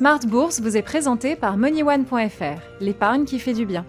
Smart Bourse vous est présenté par MoneyOne.fr, l'épargne qui fait du bien.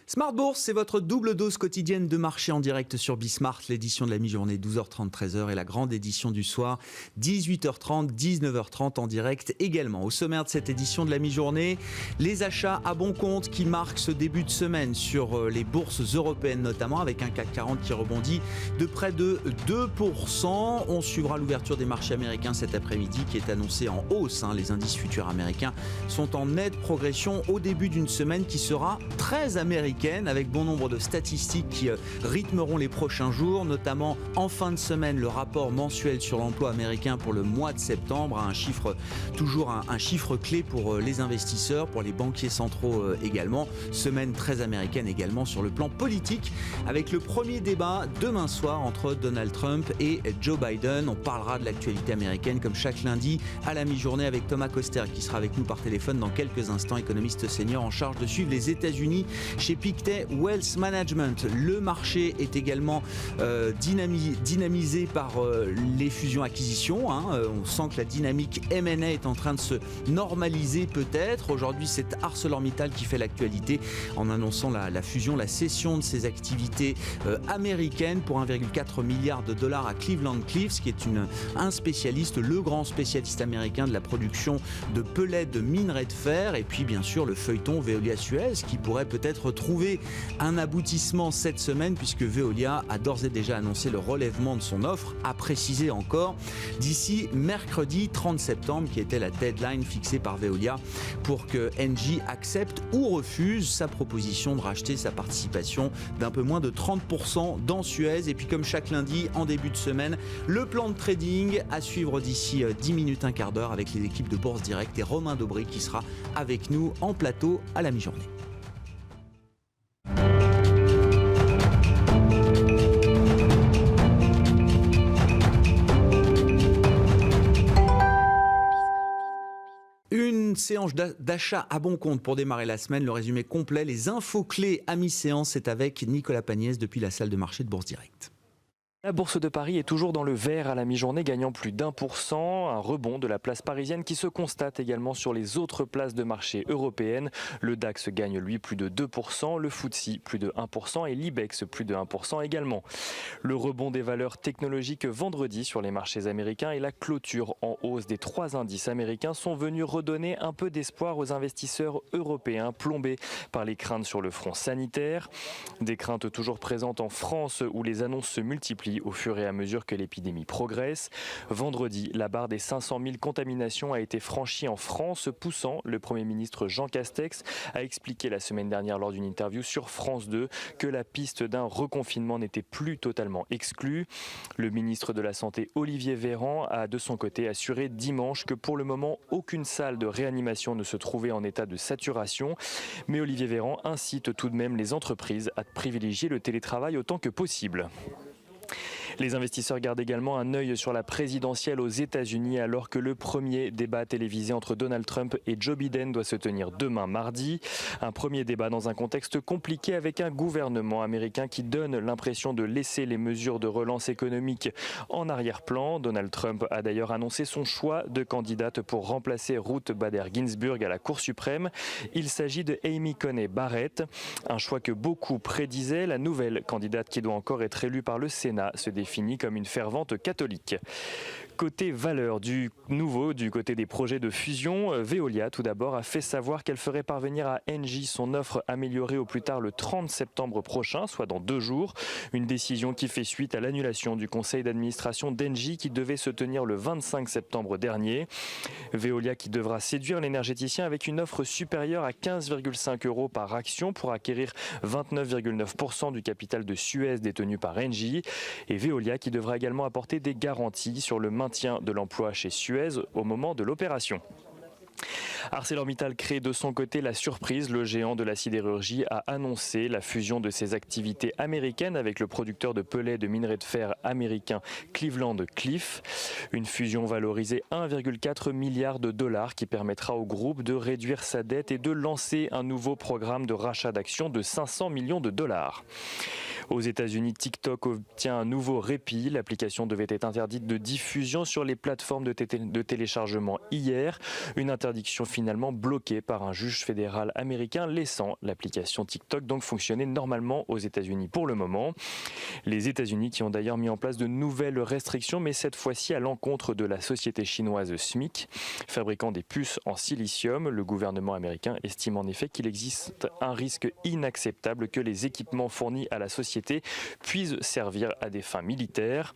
Smart Bourse, c'est votre double dose quotidienne de marché en direct sur Bismart, l'édition de la mi-journée 12h30, 13h et la grande édition du soir 18h30, 19h30 en direct également. Au sommaire de cette édition de la mi-journée, les achats à bon compte qui marquent ce début de semaine sur les bourses européennes notamment, avec un CAC 40 qui rebondit de près de 2%. On suivra l'ouverture des marchés américains cet après-midi qui est annoncée en hausse. Les indices futurs américains sont en nette progression au début d'une semaine qui sera très américaine, avec bon nombre de statistiques qui rythmeront les prochains jours, notamment en fin de semaine le rapport mensuel sur l'emploi américain pour le mois de septembre, toujours un chiffre clé pour les investisseurs, pour les banquiers centraux également. Semaine très américaine également sur le plan politique, avec le premier débat demain soir entre Donald Trump et Joe Biden. On parlera de l'actualité américaine comme chaque lundi à la mi-journée avec Thomas Koster qui sera avec nous par téléphone dans quelques instants, économiste senior en charge de suivre les États-Unis chez Pictet Wealth Management. Le marché est également dynamisé par les fusions-acquisitions. On sent que la dynamique M&A est en train de se normaliser peut-être. Aujourd'hui, c'est ArcelorMittal qui fait l'actualité en annonçant la fusion, la cession de ses activités américaines pour 1,4 milliard de dollars à Cleveland-Cliffs, qui est un spécialiste, le grand spécialiste américain de la production de pellets de minerais de fer. Et puis bien sûr le feuilleton Veolia-Suez qui pourrait peut-être trouver un aboutissement cette semaine, puisque Veolia a d'ores et déjà annoncé le relèvement de son offre, a précisé encore d'ici mercredi 30 septembre qui était la deadline fixée par Veolia pour que Engie accepte ou refuse sa proposition de racheter sa participation d'un peu moins de 30% dans Suez. Et puis comme chaque lundi en début de semaine, le plan de trading à suivre d'ici 10 minutes, un quart d'heure avec les équipes de Bourse Direct et Romain Daubry qui sera avec nous en plateau à la mi-journée. Une séance d'achat à bon compte pour démarrer la semaine. Le résumé complet, les infos clés à mi-séance, c'est avec Nicolas Pagnès depuis la salle de marché de Bourse Direct. La bourse de Paris est toujours dans le vert à la mi-journée, gagnant plus d'1%. Un rebond de la place parisienne qui se constate également sur les autres places de marché européennes. Le DAX gagne lui plus de 2%, le FTSE plus de 1% et l'IBEX plus de 1% également. Le rebond des valeurs technologiques vendredi sur les marchés américains et la clôture en hausse des 3 indices américains sont venus redonner un peu d'espoir aux investisseurs européens plombés par les craintes sur le front sanitaire. Des craintes toujours présentes en France où les annonces se multiplient au fur et à mesure que l'épidémie progresse. Vendredi, la barre des 500 000 contaminations a été franchie en France, poussant le Premier ministre Jean Castex à expliquer la semaine dernière lors d'une interview sur France 2 que la piste d'un reconfinement n'était plus totalement exclue. Le ministre de la Santé Olivier Véran a de son côté assuré dimanche que pour le moment aucune salle de réanimation ne se trouvait en état de saturation. Mais Olivier Véran incite tout de même les entreprises à privilégier le télétravail autant que possible. Les investisseurs gardent également un œil sur la présidentielle aux États-Unis alors que le premier débat télévisé entre Donald Trump et Joe Biden doit se tenir demain mardi. Un premier débat dans un contexte compliqué avec un gouvernement américain qui donne l'impression de laisser les mesures de relance économique en arrière-plan. Donald Trump a d'ailleurs annoncé son choix de candidate pour remplacer Ruth Bader Ginsburg à la Cour suprême. Il s'agit de Amy Coney Barrett, un choix que beaucoup prédisaient. La nouvelle candidate qui doit encore être élue par le Sénat se définit comme une fervente catholique. Côté valeur du côté des projets de fusion, Veolia tout d'abord a fait savoir qu'elle ferait parvenir à Engie son offre améliorée au plus tard le 30 septembre prochain, soit dans 2 jours. Une décision qui fait suite à l'annulation du conseil d'administration d'Engie qui devait se tenir le 25 septembre dernier. Veolia qui devra séduire l'énergéticien avec une offre supérieure à 15,5 € par action pour acquérir 29,9% du capital de Suez détenu par Engie. Et Veolia qui devra également apporter des garanties sur le maintien de l'emploi chez Suez au moment de l'opération. ArcelorMittal crée de son côté la surprise. Le géant de la sidérurgie a annoncé la fusion de ses activités américaines avec le producteur de pellets de minerai de fer américain Cleveland-Cliffs. Une fusion valorisée 1,4 milliard de dollars qui permettra au groupe de réduire sa dette et de lancer un nouveau programme de rachat d'actions de 500 millions de dollars. Aux États-Unis, TikTok obtient un nouveau répit. L'application devait être interdite de diffusion sur les plateformes de téléchargement hier. Une interdiction finalement bloquée par un juge fédéral américain, laissant l'application TikTok donc fonctionner normalement aux États-Unis pour le moment. Les États-Unis qui ont d'ailleurs mis en place de nouvelles restrictions, mais cette fois-ci à l'encontre de la société chinoise SMIC, fabriquant des puces en silicium. Le gouvernement américain estime en effet qu'il existe un risque inacceptable que les équipements fournis à la société puissent servir à des fins militaires.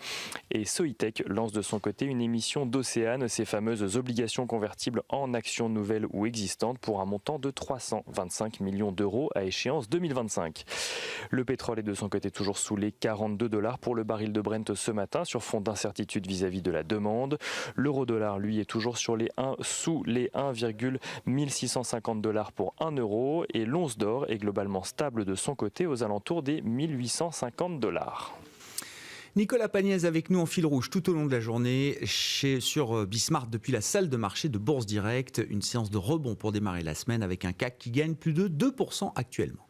Et Soitec lance de son côté une émission d'Océane, ces fameuses obligations convertibles en actions nouvelles ou existantes pour un montant de 325 millions d'euros à échéance 2025. Le pétrole est de son côté toujours sous les 42 $ pour le baril de Brent ce matin sur fond d'incertitude vis-à-vis de la demande. L'euro-dollar lui est toujours sous les 1,1650 $ pour 1 euro et l'once d'or est globalement stable de son côté aux alentours des 1850 $. Nicolas Pagnès avec nous en fil rouge tout au long de la journée sur Bismart depuis la salle de marché de Bourse Direct. Une séance de rebond pour démarrer la semaine avec un CAC qui gagne plus de 2% actuellement.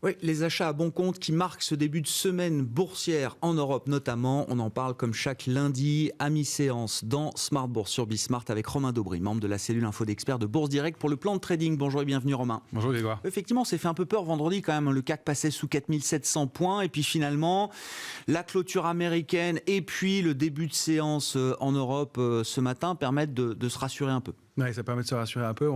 Oui, les achats à bon compte qui marquent ce début de semaine boursière en Europe notamment. On en parle comme chaque lundi à mi-séance dans Smart Bourse sur Bismart avec Romain Daubry, membre de la cellule info d'experts de Bourse Direct pour le plan de trading. Bonjour et bienvenue Romain. Bonjour Grégoire. Effectivement, c'est fait un peu peur vendredi quand même. Le CAC passait sous 4700 points et puis finalement la clôture américaine et puis le début de séance en Europe ce matin permettent de se rassurer un peu. Oui, ça permet de se rassurer un peu.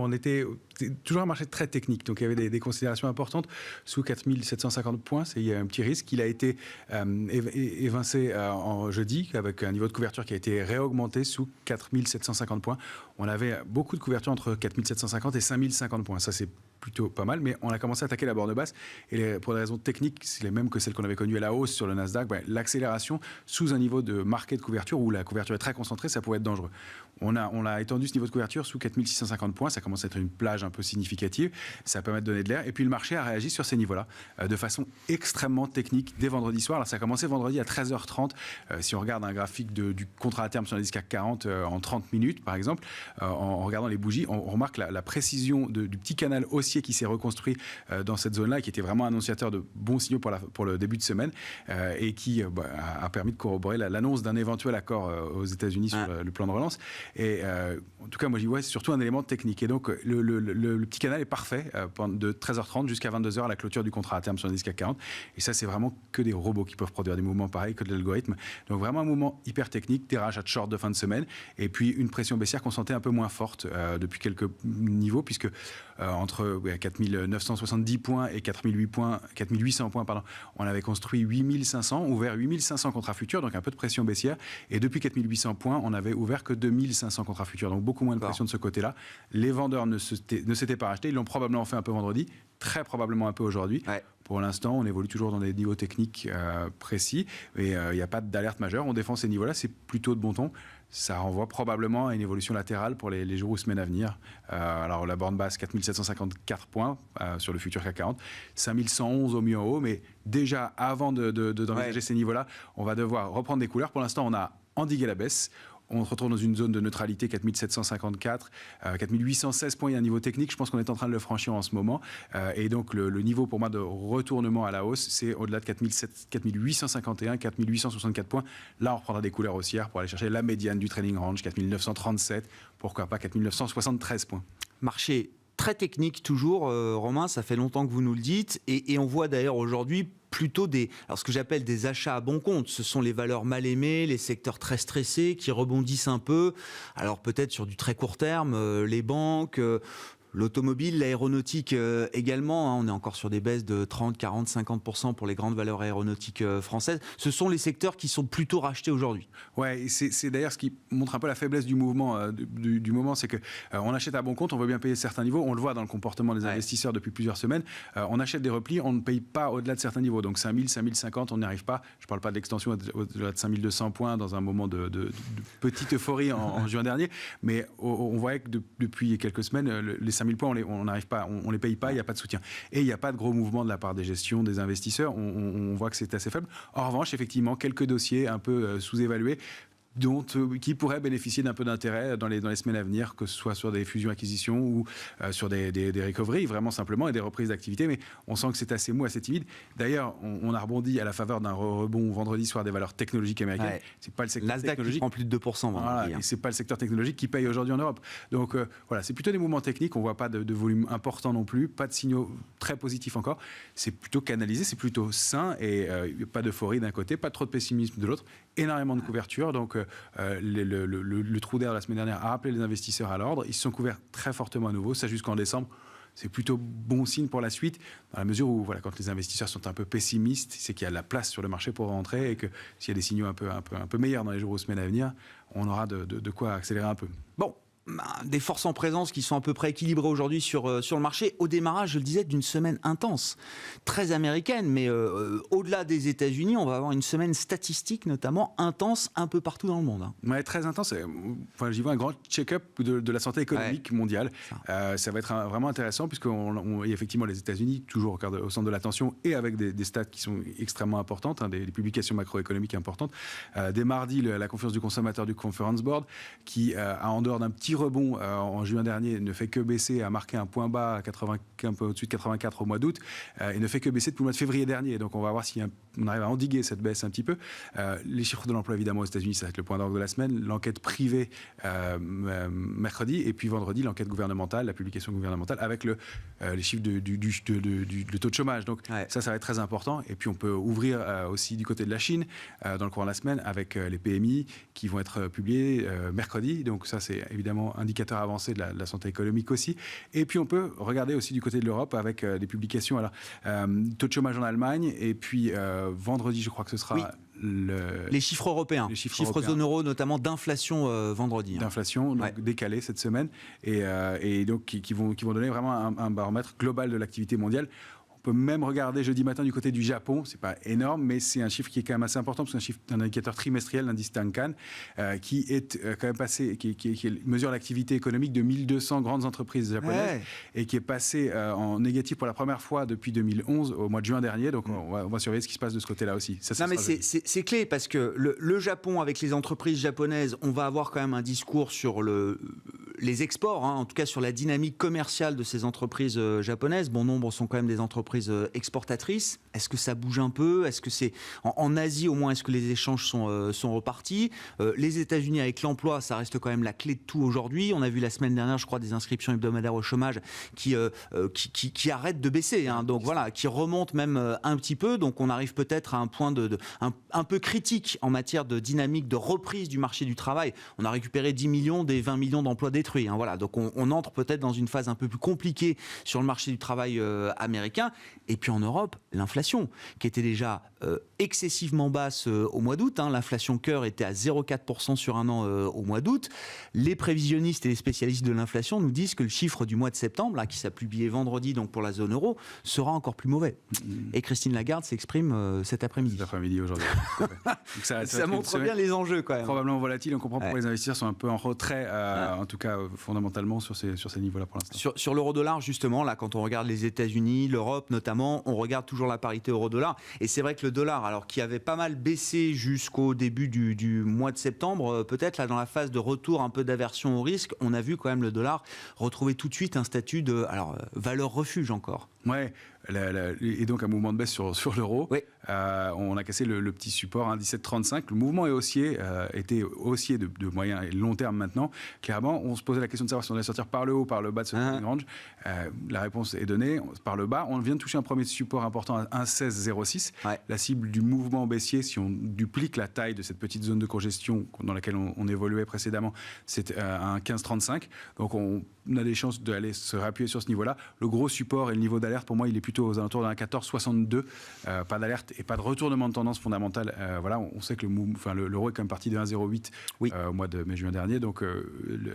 C'est toujours un marché très technique, donc il y avait des considérations importantes. Sous 4750 points, il y a un petit risque. Il a été évincé en jeudi avec un niveau de couverture qui a été réaugmenté sous 4750 points. On avait beaucoup de couverture entre 4750 et 5050 points. Ça, c'est plutôt pas mal, mais on a commencé à attaquer la borne basse. Et pour des raisons techniques, c'est les mêmes que celles qu'on avait connues à la hausse sur le Nasdaq. L'accélération sous un niveau de marqué de couverture où la couverture est très concentrée, ça pouvait être dangereux. On a étendu ce niveau de couverture sous 4650 points. Ça commence à être une plage un peu significative. Ça permet de donner de l'air. Et puis le marché a réagi sur ces niveaux-là de façon extrêmement technique dès vendredi soir. Alors ça a commencé vendredi à 13h30. Si on regarde un graphique du contrat à terme sur l'indice CAC 40 en 30 minutes, par exemple, en regardant les bougies, on remarque la précision du petit canal haussier qui s'est reconstruit dans cette zone-là, qui était vraiment annonciateur de bons signaux pour le début de semaine et qui a permis de corroborer l'annonce d'un éventuel accord aux États-Unis sur le plan de relance. Et en tout cas, moi, j'y vois surtout un élément technique. Et donc, le petit canal est parfait de 13h30 jusqu'à 22h à la clôture du contrat à terme sur l'indice CAC 40. Et ça, c'est vraiment que des robots qui peuvent produire des mouvements pareils, que de l'algorithme. Donc, vraiment un mouvement hyper technique, des rachats de short de fin de semaine. Et puis, une pression baissière qu'on sentait un peu moins forte depuis quelques niveaux, puisque entre 4970 points et 4800 points, on avait construit 8500, ouvert 8500 contrats futurs, donc un peu de pression baissière. Et depuis 4800 points, on avait ouvert que 2500 contrats futurs, donc beaucoup moins de pression de ce côté-là. Les vendeurs ne s'étaient pas rachetés, ils l'ont probablement fait un peu vendredi, très probablement un peu aujourd'hui. Ouais. Pour l'instant, on évolue toujours dans des niveaux techniques précis et il n'y a pas d'alerte majeure. On défend ces niveaux-là, c'est plutôt de bon ton. Ça renvoie probablement à une évolution latérale pour les jours ou semaines à venir. Alors la borne basse, 4754 points sur le futur CAC 40, 5111 au mieux en haut, mais déjà avant d'envisager ces niveaux-là, on va devoir reprendre des couleurs. Pour l'instant, on a endigué la baisse. On se retrouve dans une zone de neutralité, 4754, 4816 points, il y a un niveau technique, je pense qu'on est en train de le franchir en ce moment. Et donc le niveau pour moi de retournement à la hausse, c'est au-delà de 4851, 4864 points. Là, on reprendra des couleurs haussières pour aller chercher la médiane du trading range, 4937, pourquoi pas 4973 points. Marché très technique toujours, Romain, ça fait longtemps que vous nous le dites, et on voit d'ailleurs aujourd'hui plutôt ce que j'appelle des achats à bon compte. Ce sont les valeurs mal aimées, les secteurs très stressés qui rebondissent un peu. Alors peut-être sur du très court terme, les banques, L'automobile, l'aéronautique également, hein, on est encore sur des baisses de 30, 40, 50% pour les grandes valeurs aéronautiques françaises. Ce sont les secteurs qui sont plutôt rachetés aujourd'hui. Ouais, et c'est d'ailleurs ce qui montre un peu la faiblesse du mouvement du moment, c'est que on achète à bon compte, on veut bien payer certains niveaux, on le voit dans le comportement des investisseurs depuis plusieurs semaines. On achète des replis, on ne paye pas au-delà de certains niveaux. Donc 5000, 5050, on n'y arrive pas. Je ne parle pas de l'extension au-delà de 5200 points dans un moment de petite euphorie en juin dernier, mais on voit que depuis quelques semaines, les 5000 points, on n'arrive pas, on les paye pas, il n'y a pas de soutien. Et il n'y a pas de gros mouvement de la part des gestions, des investisseurs. On voit que c'est assez faible. En revanche, effectivement, quelques dossiers un peu sous-évalués qui pourraient bénéficier d'un peu d'intérêt dans les semaines à venir, que ce soit sur des fusions-acquisitions ou sur des recoveries, vraiment simplement, et des reprises d'activité. Mais on sent que c'est assez mou, assez timide. D'ailleurs, on a rebondi à la faveur d'un rebond vendredi soir des valeurs technologiques américaines. Ouais. C'est pas le secteur Nasdaq technologique. Qui prend plus de 2%. Voilà, et c'est pas le secteur technologique qui paye aujourd'hui en Europe. Donc voilà, c'est plutôt des mouvements techniques. On voit pas de volume important non plus, pas de signaux très positifs encore. C'est plutôt canalisé, c'est plutôt sain et pas d'euphorie d'un côté, pas trop de pessimisme de l'autre. Énormément de couverture, donc le trou d'air de la semaine dernière a rappelé les investisseurs à l'ordre. Ils se sont couverts très fortement à nouveau, ça jusqu'en décembre. C'est plutôt bon signe pour la suite, dans la mesure où voilà, quand les investisseurs sont un peu pessimistes, c'est qu'il y a de la place sur le marché pour rentrer et que s'il y a des signaux un peu meilleurs dans les jours ou semaines à venir, on aura de quoi accélérer un peu. Bon. Des forces en présence qui sont à peu près équilibrées aujourd'hui sur le marché. Au démarrage, je le disais, d'une semaine intense, très américaine, mais au-delà des États-Unis, on va avoir une semaine statistique, notamment intense, un peu partout dans le monde. Ouais, très intense. Enfin, j'y vois un grand check-up de la santé économique mondiale. Ça va être vraiment intéressant, puisqu'il y a effectivement les États-Unis, toujours au centre de l'attention, et avec des stats qui sont extrêmement importantes, hein, des publications macroéconomiques importantes. Dès mardi, la confiance du consommateur du Conference Board, qui, en dehors d'un petit rebond en juin dernier, ne fait que baisser, a marqué un point bas un peu au-dessus de 84 au mois d'août, et ne fait que baisser depuis le mois de février dernier. Donc on va voir si on arrive à endiguer cette baisse un petit peu. Les chiffres de l'emploi, évidemment, aux États-Unis, ça va être le point d'orgue de la semaine. L'enquête privée mercredi, et puis vendredi, l'enquête gouvernementale, la publication gouvernementale, avec les chiffres du taux de chômage. Donc ça va être très important. Et puis on peut ouvrir aussi du côté de la Chine dans le courant de la semaine, avec les PMI qui vont être publiés mercredi. Donc ça, c'est évidemment indicateur avancé de la santé économique aussi. Et puis on peut regarder aussi du côté de l'Europe avec des publications. Alors, taux de chômage en Allemagne, et puis vendredi, je crois que ce sera les chiffres européens, les chiffres zone euro, notamment d'inflation vendredi. D'inflation, donc décalée cette semaine, et donc qui vont donner vraiment un baromètre global de l'activité mondiale. On peut même regarder jeudi matin du côté du Japon, c'est pas énorme, mais c'est un chiffre qui est quand même assez important, parce que c'est un indicateur trimestriel, l'indice Tankan, qui est quand même passé, qui mesure l'activité économique de 1200 grandes entreprises japonaises, et qui est passé en négatif pour la première fois depuis 2011, au mois de juin dernier. Donc on va surveiller ce qui se passe de ce côté-là aussi. Non, mais c'est clé, parce que le Japon, avec les entreprises japonaises, on va avoir quand même un discours sur les exports, hein, en tout cas sur la dynamique commerciale de ces entreprises japonaises. Bon nombre sont quand même des entreprises exportatrices. Est-ce que ça bouge un peu? Est-ce que c'est en Asie, au moins, est-ce que les échanges sont repartis? Les États-Unis avec l'emploi, ça reste quand même la clé de tout aujourd'hui. On a vu la semaine dernière, je crois, des inscriptions hebdomadaires au chômage qui arrêtent de baisser, hein, donc voilà, qui remontent même un petit peu. Donc on arrive peut-être à un point un peu critique en matière de dynamique de reprise du marché du travail. On a récupéré 10 millions des 20 millions d'emplois détruits, hein, voilà. Donc on entre peut-être dans une phase un peu plus compliquée sur le marché du travail américain. Et puis en Europe, l'inflation, qui était déjà excessivement basse au mois d'août, hein. L'inflation cœur était à 0,4% sur un an au mois d'août. Les prévisionnistes et les spécialistes de l'inflation nous disent que le chiffre du mois de septembre, là, qui s'est publié vendredi donc pour la zone euro, sera encore plus mauvais. Et Christine Lagarde s'exprime cet après-midi. Cet après-midi aujourd'hui. ça montre bien les enjeux quand même. Probablement volatile. On comprend pourquoi les investisseurs sont un peu en retrait, en tout cas fondamentalement sur ces niveaux-là pour l'instant. Sur l'euro-dollar, justement, là, quand on regarde les États-Unis, l'Europe notamment, on regarde toujours la parité euro-dollar. Et c'est vrai que le dollar, alors qui avait pas mal baissé jusqu'au début du mois de septembre, peut-être là dans la phase de retour un peu d'aversion au risque, on a vu quand même le dollar retrouver tout de suite un statut de valeur refuge encore. Ouais, et donc un mouvement de baisse sur l'euro. Oui. On a cassé le petit support 17,35. Le mouvement est haussier, était haussier de moyen et long terme maintenant. Clairement, on se posait la question de savoir si on allait sortir par le haut ou par le bas de ce trading range. La réponse est donnée par le bas. On vient de toucher un premier support important à 1,1606. Ouais. La cible du mouvement baissier, si on duplique la taille de cette petite zone de congestion dans laquelle on évoluait précédemment, c'est à 1,1535. Donc on a des chances d'aller se réappuyer sur ce niveau-là. Le gros support et le niveau d'alerte, pour moi, il est plutôt aux alentours d'un 14,62. Pas d'alerte et pas de retournement de tendance fondamentale. Voilà, on sait que l'euro est quand même parti de 1,08 au mois de mai-juin dernier. Donc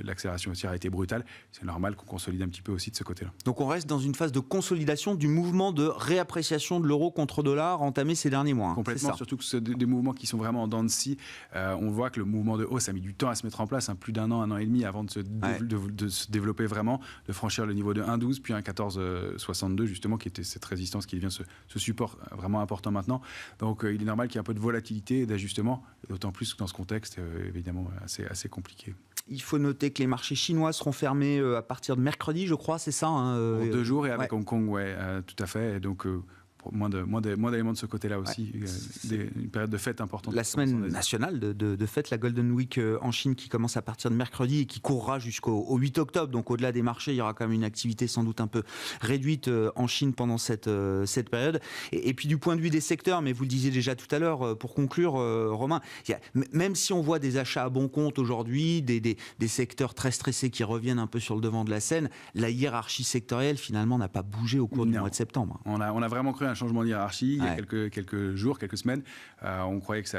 l'accélération haussière a été brutale. C'est normal qu'on consolide un petit peu aussi de ce côté-là. Donc on reste dans une phase de consolidation du mouvement de réappréciation de l'euro contre dollar entamé ces derniers mois. Complètement, surtout que c'est des mouvements qui sont vraiment en dents de scie. On voit que le mouvement de hausse a mis du temps à se mettre en place, plus d'un an et demi avant de se développer vraiment, de franchir le niveau de 1,12 puis 1,1462 justement, qui était cette résistance qui devient ce support vraiment important maintenant. Donc il est normal qu'il y ait un peu de volatilité et d'ajustement, d'autant plus que dans ce contexte évidemment assez compliqué. Il faut noter que les marchés chinois seront fermés à partir de mercredi, je crois, c'est ça Pour 2 jours et avec Hong Kong, tout à fait. Et donc moins d'éléments de ce côté-là aussi, une période de fête importante. La semaine nationale de fête, la Golden Week en Chine qui commence à partir de mercredi et qui courra jusqu'au 8 octobre. Donc au-delà des marchés, il y aura quand même une activité sans doute un peu réduite en Chine pendant cette période. Et puis du point de vue des secteurs, mais vous le disiez déjà tout à l'heure, pour conclure, Romain, même si on voit des achats à bon compte aujourd'hui, des secteurs très stressés qui reviennent un peu sur le devant de la scène, la hiérarchie sectorielle finalement n'a pas bougé au cours du mois de septembre. On a vraiment cru un changement de hiérarchie il y a quelques jours, quelques semaines. On croyait qu'il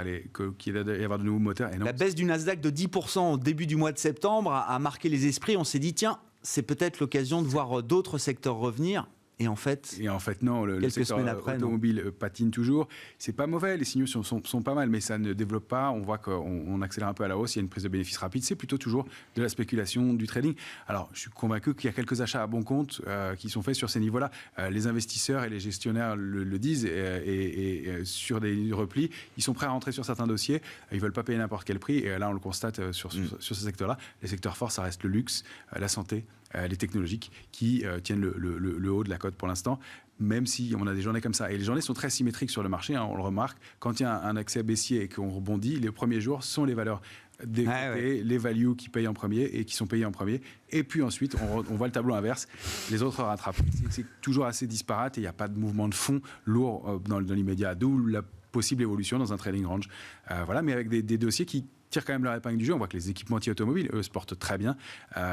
allait y avoir de nouveaux moteurs. Et non. La baisse du Nasdaq de 10% au début du mois de septembre a marqué les esprits. On s'est dit, tiens, c'est peut-être l'occasion de voir d'autres secteurs revenir. Et en fait, non, le secteur automobile patine toujours. C'est pas mauvais, les signaux sont pas mal, mais ça ne développe pas. On voit qu'on accélère un peu à la hausse, il y a une prise de bénéfices rapide. C'est plutôt toujours de la spéculation, du trading. Alors, je suis convaincu qu'il y a quelques achats à bon compte qui sont faits sur ces niveaux-là. Les investisseurs et les gestionnaires le disent, et sur des replis, ils sont prêts à rentrer sur certains dossiers. Ils veulent pas payer n'importe quel prix. Et là, on le constate sur ce secteur-là. Les secteurs forts, ça reste le luxe, la santé, les technologiques qui tiennent le haut de la cote pour l'instant, même si on a des journées comme ça. Et les journées sont très symétriques sur le marché, on le remarque. Quand il y a un accès baissier et qu'on rebondit, les premiers jours sont les valeurs découpées, les values qui payent en premier et qui sont payées en premier. Et puis ensuite, on voit le tableau inverse, les autres rattrapent. C'est toujours assez disparate et il n'y a pas de mouvement de fond lourd dans l'immédiat, d'où la possible évolution dans un trading range. Mais avec des dossiers qui tirent quand même leur épingle du jeu. On voit que les équipementiers automobiles, eux, se portent très bien.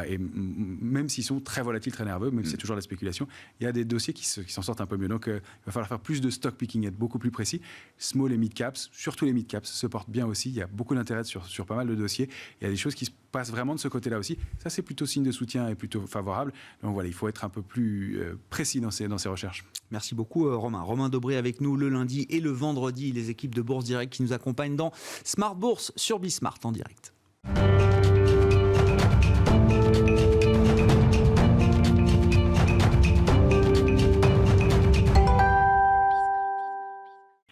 Et même s'ils sont très volatiles, très nerveux, même si c'est toujours la spéculation, il y a des dossiers qui s'en sortent un peu mieux. Donc, il va falloir faire plus de stock picking, être beaucoup plus précis. Small et mid caps, surtout les mid caps, se portent bien aussi. Il y a beaucoup d'intérêt sur pas mal de dossiers. Il y a des choses qui se passent vraiment de ce côté-là aussi. Ça, c'est plutôt signe de soutien et plutôt favorable. Donc voilà, il faut être un peu plus précis dans ces recherches. Merci beaucoup, Romain. Romain Dobré avec nous le lundi et le vendredi. Les équipes de Bourse Direct qui nous accompagnent dans Smart Bourse sur Bismart en direct.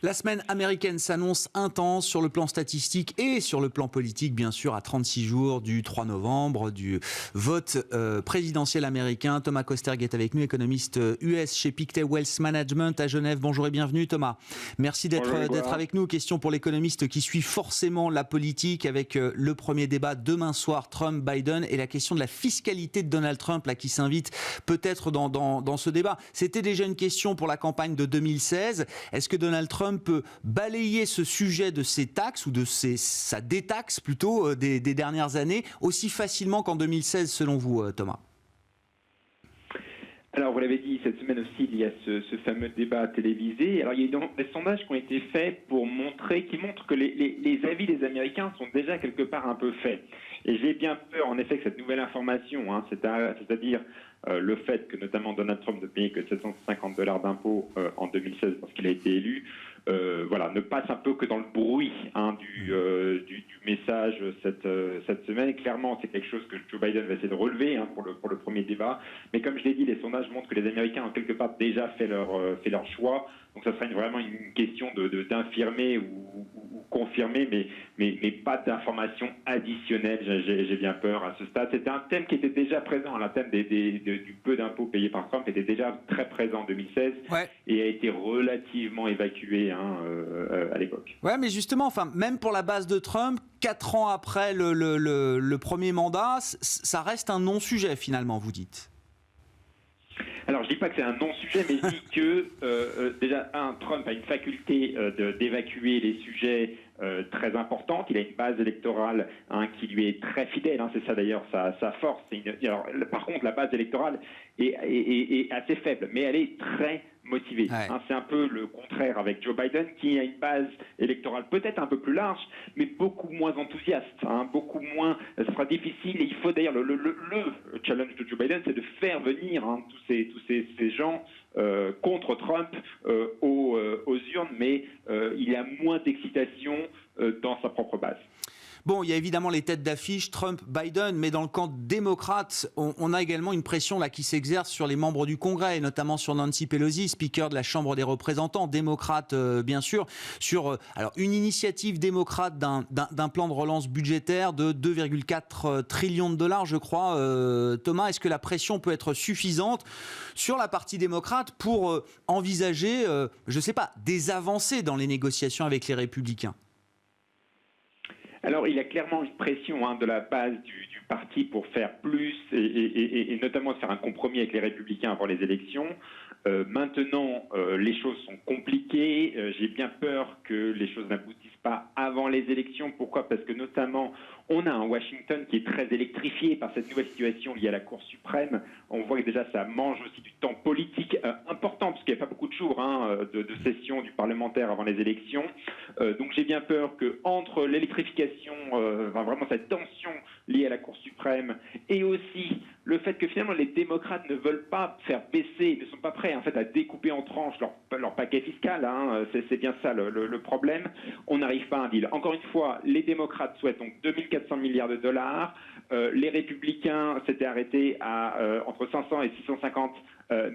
La semaine américaine s'annonce intense sur le plan statistique et sur le plan politique, bien sûr, à 36 jours du 3 novembre, du vote présidentiel américain. Thomas Kosterg est avec nous, économiste US chez Pictet Wealth Management à Genève. Bonjour et bienvenue, Thomas. Merci d'être avec nous. Question pour l'économiste qui suit forcément la politique avec le premier débat demain soir, Trump-Biden, et la question de la fiscalité de Donald Trump là, qui s'invite peut-être dans ce débat. C'était déjà une question pour la campagne de 2016. Est-ce que Donald Trump peut balayer ce sujet de ses taxes ou de sa détaxe plutôt des dernières années aussi facilement qu'en 2016 selon vous, Thomas? Alors, vous l'avez dit, cette semaine aussi, il y a ce fameux débat télévisé. Alors, il y a des sondages qui ont été faits qui montrent que les avis des Américains sont déjà quelque part un peu faits. Et j'ai bien peur, en effet, que cette nouvelle information, c'est-à-dire le fait que notamment Donald Trump ne payait que $750 d'impôts en 2016 lorsqu'il a été élu, ne passe un peu que dans le bruit du message cette semaine. Et clairement, c'est quelque chose que Joe Biden va essayer de relever pour le premier débat. Mais comme je l'ai dit, les sondages montrent que les Américains ont quelque part déjà fait leur choix. Donc ça serait vraiment une question d'infirmer ou confirmé, mais pas d'informations additionnelles, j'ai bien peur à ce stade. C'était un thème qui était déjà présent, le thème du peu d'impôts payés par Trump était déjà très présent en 2016 et a été relativement évacué à l'époque. Ouais, mais justement, même pour la base de Trump, 4 ans après le premier mandat, ça reste un non-sujet finalement, vous dites. Alors, je ne dis pas que c'est un non-sujet, mais je dis que, déjà, Trump a une faculté d'évacuer les sujets très importantes. Il a une base électorale qui lui est très fidèle. C'est ça, d'ailleurs, sa force. Alors, par contre, la base électorale est assez faible, mais elle est très motivée. C'est un peu le contraire avec Joe Biden, qui a une base électorale peut-être un peu plus large, mais beaucoup moins enthousiaste, beaucoup moins. Ce sera difficile. Et il faut d'ailleurs le challenge de Joe Biden, c'est de faire venir tous ces gens contre Trump aux urnes, mais il y a moins d'excitation dans sa propre base. Bon, il y a évidemment les têtes d'affiche, Trump, Biden, mais dans le camp démocrate, on a également une pression là qui s'exerce sur les membres du Congrès, et notamment sur Nancy Pelosi, speaker de la Chambre des représentants, démocrate bien sûr, sur une initiative démocrate d'un plan de relance budgétaire de 2,4 trillions de dollars, je crois. Thomas, est-ce que la pression peut être suffisante sur la partie démocrate pour envisager, je ne sais pas, des avancées dans les négociations avec les républicains ? Alors, il y a clairement une pression de la base du parti pour faire plus et notamment de faire un compromis avec les républicains avant les élections. Maintenant, les choses sont compliquées. J'ai bien peur que les choses n'aboutissent pas avant les élections. Pourquoi ? Parce que notamment, on a un Washington qui est très électrifié par cette nouvelle situation liée à la Cour suprême. On voit que déjà ça mange aussi du temps politique important, parce qu'il n'y a pas beaucoup de jours de session du parlementaire avant les élections. Donc j'ai bien peur qu'entre l'électrification, vraiment cette tension liée à la Cour suprême, et aussi le fait que finalement les démocrates ne veulent pas faire baisser, ne sont pas prêts en fait à découper en tranches leur paquet fiscal, c'est bien ça le problème, on n'arrive pas à un deal. Encore une fois, les démocrates souhaitent donc 2400 milliards de dollars, les républicains s'étaient arrêtés à entre 500 et 650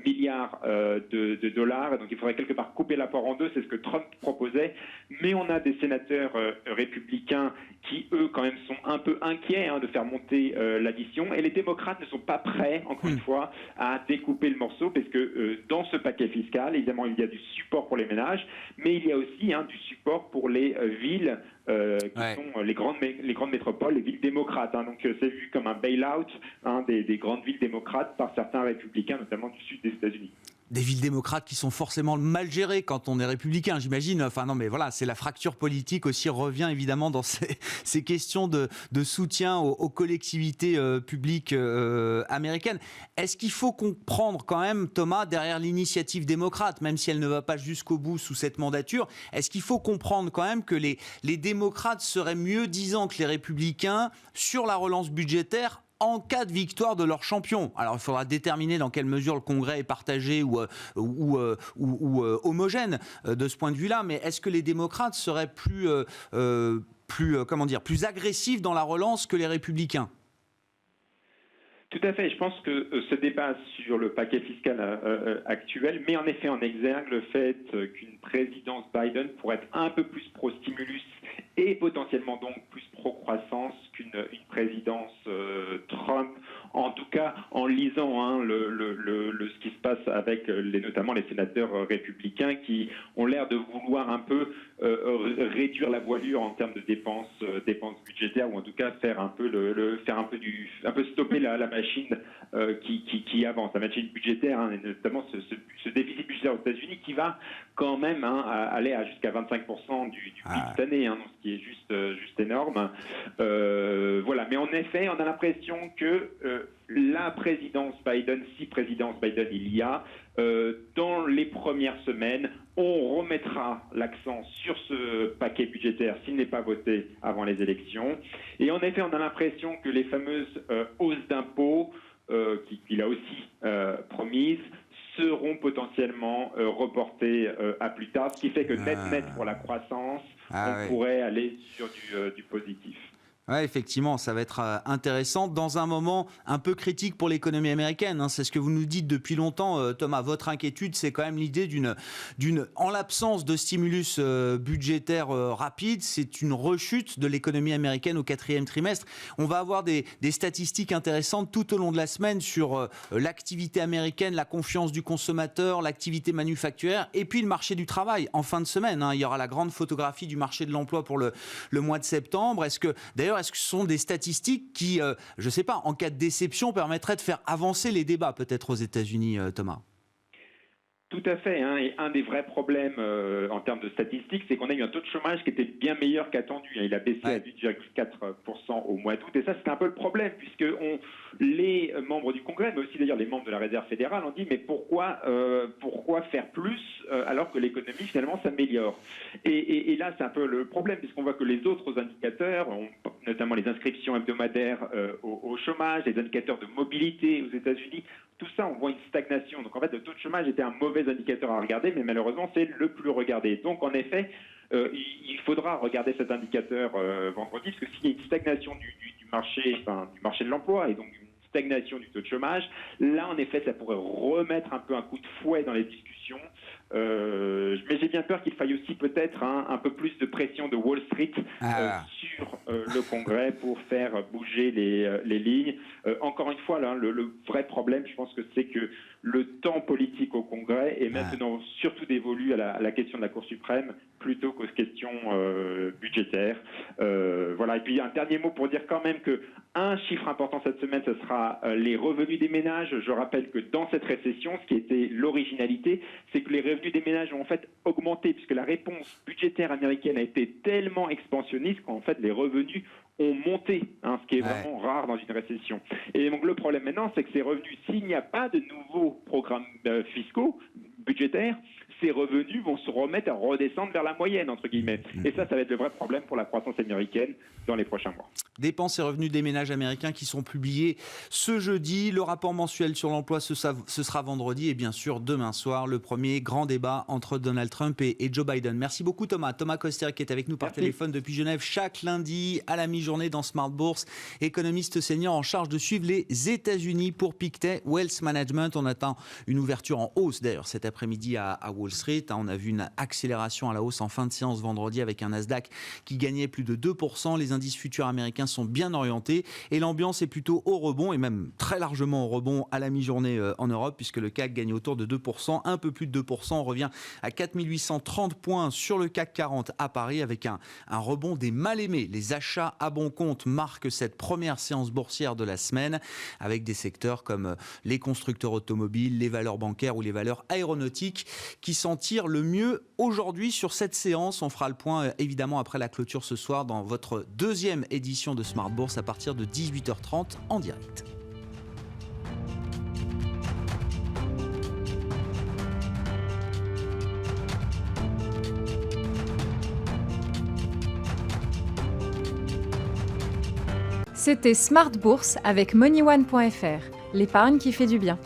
milliards de dollars, donc il faudrait quelque part couper l'apport en deux, c'est ce que Trump proposait, mais on a des sénateurs républicains qui eux quand même sont un peu inquiets de faire monter l'addition, et les démocrates ne sont pas prêts, encore une fois, à découper le morceau, parce que dans ce paquet fiscal, évidemment il y a du support pour les ménages, mais il y a aussi du support pour les villes qui sont les grandes métropoles, les villes démocrates. Donc c'est vu comme un bail-out des grandes villes démocrates par certains républicains, notamment du sud des États-Unis. Des villes démocrates qui sont forcément mal gérées quand on est républicain, j'imagine. Non, mais voilà, c'est la fracture politique aussi revient évidemment dans ces questions de soutien aux collectivités publiques américaines. Est-ce qu'il faut comprendre quand même, Thomas, derrière l'initiative démocrate, même si elle ne va pas jusqu'au bout sous cette mandature, est-ce qu'il faut comprendre quand même que les démocrates seraient mieux disants que les républicains sur la relance budgétaire en cas de victoire de leur champion? Alors, il faudra déterminer dans quelle mesure le Congrès est partagé ou homogène de ce point de vue-là. Mais est-ce que les démocrates seraient plus agressifs dans la relance que les républicains? Tout à fait. Je pense que ce débat sur le paquet fiscal actuel met en effet en exergue le fait qu'une présidence Biden pourrait être un peu plus pro-stimulus et potentiellement donc plus pro-croissance qu'une présidence Trump. En tout cas, en lisant ce qui se passe avec notamment les sénateurs républicains qui ont l'air de vouloir un peu réduire la voilure en termes de dépenses budgétaires, ou en tout cas faire un peu stopper la machine qui avance, la machine budgétaire, et notamment ce déficit budgétaire aux États-Unis qui va quand même aller jusqu'à 25% du PIB cette année, donc ce qui est juste énorme. Voilà, mais en effet, on a l'impression que la présidence Biden, si présidence Biden il y a, dans les premières semaines, on remettra l'accent sur ce paquet budgétaire s'il n'est pas voté avant les élections. Et en effet, on a l'impression que les fameuses hausses d'impôts qu'il a aussi promises seront potentiellement reportées à plus tard, ce qui fait que net pour la croissance, on pourrait aller sur du positif. Ouais, effectivement, ça va être intéressant dans un moment un peu critique pour l'économie américaine. C'est ce que vous nous dites depuis longtemps, Thomas. Votre inquiétude, c'est quand même l'idée en l'absence de stimulus budgétaire rapide, c'est une rechute de l'économie américaine au 4e trimestre. On va avoir des statistiques intéressantes tout au long de la semaine sur l'activité américaine, la confiance du consommateur, l'activité manufacturière et puis le marché du travail en fin de semaine. Il y aura la grande photographie du marché de l'emploi pour le mois de septembre. Est-ce que ce sont des statistiques qui, je ne sais pas, en cas de déception, permettraient de faire avancer les débats peut-être aux États-Unis, Thomas ? Tout à fait. Et un des vrais problèmes en termes de statistiques, c'est qu'on a eu un taux de chômage qui était bien meilleur qu'attendu. Il a baissé à 8,4% au mois d'août. Et ça, c'était un peu le problème, puisque les membres du Congrès, mais aussi d'ailleurs les membres de la Réserve fédérale, ont dit mais pourquoi faire plus alors que l'économie finalement s'améliore. Et là, c'est un peu le problème, puisqu'on voit que les autres indicateurs, notamment les inscriptions hebdomadaires au chômage, les indicateurs de mobilité aux États-Unis, tout ça, on voit une stagnation. Donc en fait, le taux de chômage était un mauvais indicateur à regarder, mais malheureusement, c'est le plus regardé. Donc en effet, il faudra regarder cet indicateur vendredi, parce que s'il y a une stagnation du marché de l'emploi, et donc une stagnation du taux de chômage, là en effet, ça pourrait remettre un peu un coup de fouet dans les discussions. Mais j'ai bien peur qu'il faille aussi peut-être un peu plus de pression de Wall Street sur le Congrès pour faire bouger les lignes. Encore une fois, là, le vrai problème, je pense que c'est que le temps politique au Congrès est maintenant surtout dévolu à la question de la Cour suprême plutôt qu'aux questions budgétaires. Voilà. Et puis un dernier mot pour dire quand même que un chiffre important cette semaine, ce sera les revenus des ménages. Je rappelle que dans cette récession, ce qui était l'originalité, c'est que les revenus des ménages ont en fait augmenté puisque la réponse budgétaire américaine a été tellement expansionniste qu'en fait les revenus ont monté, ce qui est vraiment rare dans une récession. Et donc le problème maintenant, c'est que ces revenus, s'il n'y a pas de nouveaux programmes fiscaux, budgétaires, ces revenus vont se remettre à redescendre vers la moyenne, entre guillemets. Et ça va être le vrai problème pour la croissance américaine dans les prochains mois. Dépenses et revenus des ménages américains qui sont publiés ce jeudi. Le rapport mensuel sur l'emploi, ce sera vendredi. Et bien sûr, demain soir, le premier grand débat entre Donald Trump et Joe Biden. Merci beaucoup Thomas. Thomas Koster qui est avec nous par téléphone depuis Genève chaque lundi à la mi-journée dans Smart Bourse. Économiste senior en charge de suivre les États-Unis pour Pictet Wealth Management. On attend une ouverture en hausse d'ailleurs cet après-midi à Wall Street. On a vu une accélération à la hausse en fin de séance vendredi avec un Nasdaq qui gagnait plus de 2%. Les indices futurs américains sont bien orientés et l'ambiance est plutôt au rebond et même très largement au rebond à la mi-journée en Europe puisque le CAC gagne autour de 2%, un peu plus de 2%. On revient à 4830 points sur le CAC 40 à Paris avec un rebond des mal-aimés. Les achats à bon compte marquent cette première séance boursière de la semaine avec des secteurs comme les constructeurs automobiles, les valeurs bancaires ou les valeurs aéronautiques qui s'en tirent le mieux aujourd'hui sur cette séance. On fera le point évidemment après la clôture ce soir dans votre deuxième édition de Smart Bourse à partir de 18h30 en direct. C'était Smart Bourse avec MoneyOne.fr, l'épargne qui fait du bien.